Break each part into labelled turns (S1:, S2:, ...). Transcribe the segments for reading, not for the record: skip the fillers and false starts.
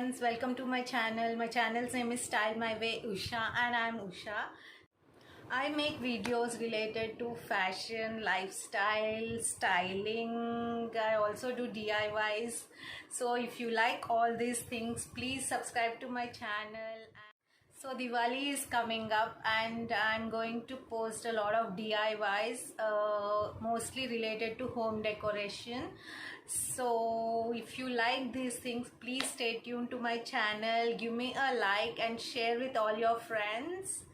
S1: friends, welcome to my channel. My channel's name is Style My Way Usha and I'm Usha. I make videos related to fashion, lifestyle, styling. I also do DIYs. So if you like all these things, please subscribe to my channel. So Diwali is coming up and I'm going to post a lot of DIYs, mostly related to home decoration. So if you like these things, please stay tuned to my channel, give me a like and share with all your friends.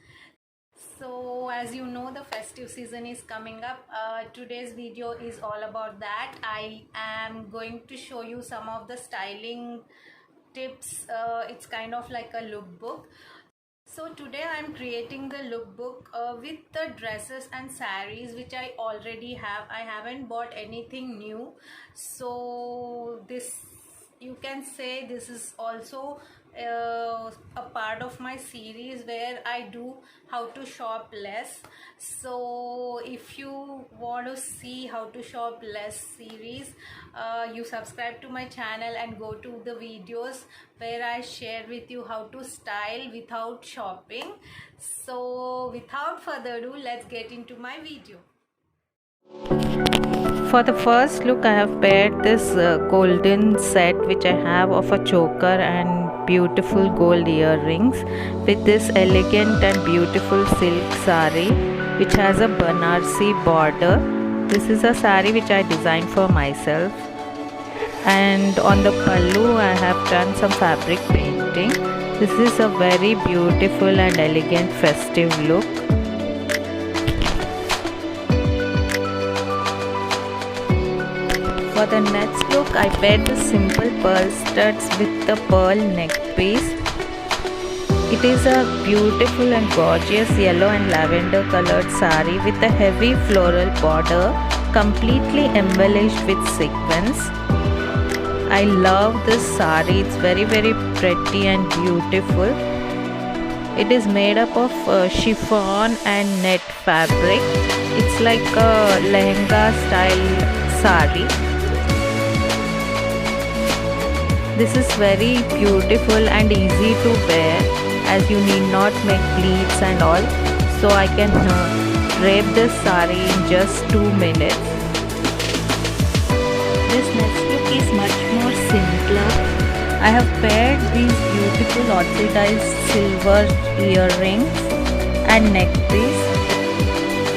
S1: So as you know, the festive season is coming up. Today's video is all about that. I am going to show you some of the styling tips. It's kind of like a lookbook. So today I'm creating the lookbook with the dresses and sarees which I already have. I haven't bought anything new. So this, you can say, this is also a part of my series where I do how to shop less. So if you want to see how to shop less series, you subscribe to my channel and go to the videos where I share with you how to style without shopping. So without further ado, let's get into my video.
S2: For the first look, I have paired this golden set which I have of a choker and beautiful gold earrings with this elegant and beautiful silk sari which has a Banarsi border. This is a sari which I designed for myself, and on the pallu I have done some fabric painting. This is a very beautiful and elegant festive look. For the next look, I paired the simple pearl studs with the pearl neck piece. It is a beautiful and gorgeous yellow and lavender colored sari with a heavy floral border, completely embellished with sequins. I love this sari. It's very pretty and beautiful. It is made up of chiffon and net fabric. It's like a lehenga style sari. This is very beautiful and easy to wear, as you need not make pleats and all. So I can drape this sari in just 2 minutes. This next look is much more simpler. I have paired these beautiful oxidized silver earrings and neck piece.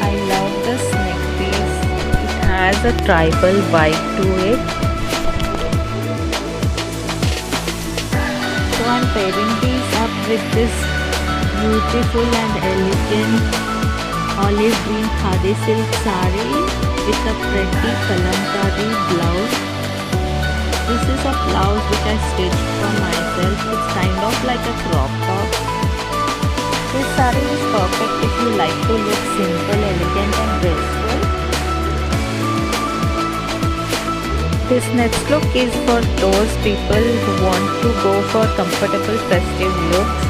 S2: I love this neck piece. It has a tribal vibe to it. So I'm pairing these up with this beautiful and elegant olive green khadi silk sari with a pretty kalamkari blouse. This is a blouse which I stitched for myself. It's kind of like a crop top. This sari is perfect if you like to look simple, elegant and graceful. This next look is for those people who want to go for comfortable festive looks.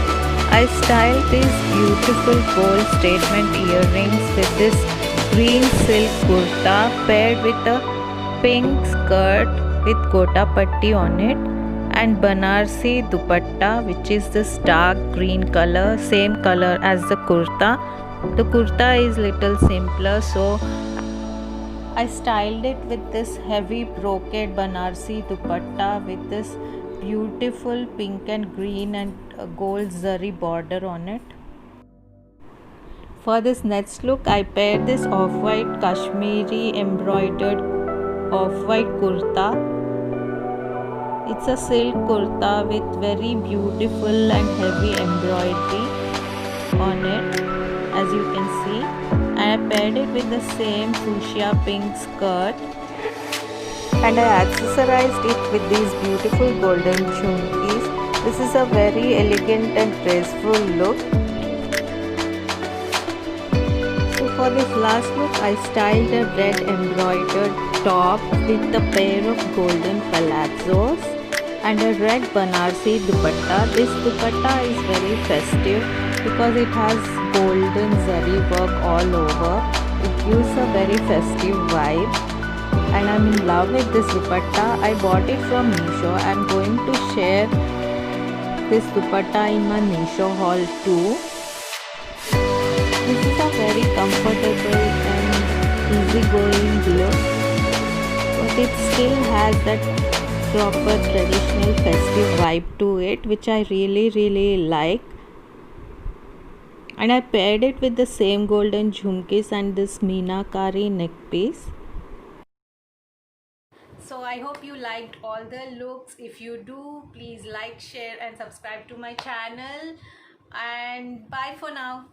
S2: I styled these beautiful gold statement earrings with this green silk kurta paired with a pink skirt with gota patti on it, and Banarsi dupatta, which is this dark green color, same color as the kurta. The kurta is little simpler, so I styled it with this heavy brocade Banarsi dupatta with this beautiful pink and green and gold zari border on it. For this next look, I paired this off-white Kashmiri embroidered off-white kurta. It's a silk kurta with very beautiful and heavy embroidery on it, as you can see. And I paired it with the same fuchsia pink skirt, and I accessorized it with these beautiful golden chunkies. This is a very elegant and graceful look. So for this last look, I styled a red embroidered top with a pair of golden palazzos and a red Banarsi dupatta. This dupatta is very festive because it has golden zari work all over. It gives a very festive vibe, and I'm in love with this dupatta. I bought it from Meesho. I'm going to share this dupatta in my Meesho haul too. This is a very comfortable and easygoing look, but it still has that proper traditional festive vibe to it, which I really like. And I paired it with the same golden jhumkis and this meenakari neck piece.
S1: So I hope you liked all the looks. If you do, please like, share and subscribe to my channel, and bye for now.